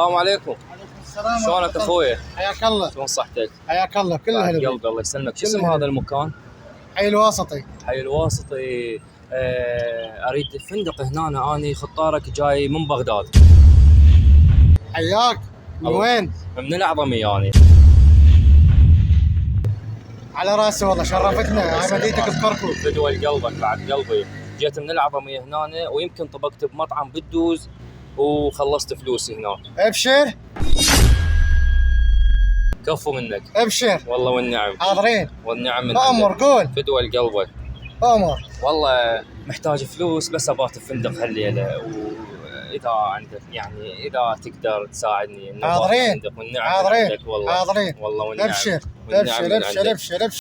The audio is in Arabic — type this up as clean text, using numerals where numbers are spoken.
السلام عليكم. عليكم السلام. شلونك اخوي؟ حياك الله. شلون صحتك؟ حياك الله كلها قلبي هلا. الله يسلمك. شو اسم هذا المكان؟ حي الواسطي. حي الواسطي. اريد فندق هنا، اني خطارك جاي من بغداد. حياك. من وين؟ من الأعظمية يعني. على راسي والله، شرفتنا. هاي مدينتك بكركوك. فدوى قلبك بعد قلبي. جيت من الأعظمية هنا، ويمكن طبقت بمطعم بالدوز وخلصت فلوسي هنا. ابشر. كفو منك. ابشر. والله والنعم. حاضرين. والنعم من امر قول. فدوى قلبك. امر. والله محتاج فلوس، بس ابات الفندق هالليله، واذا عندك يعني اذا تقدر تساعدني. حاضرين. والنعم حاضرين. عندك والله. حاضرين. والله والنعم. ابشر. والنعم ابشر من ابشر عندك. ابشر ابشر.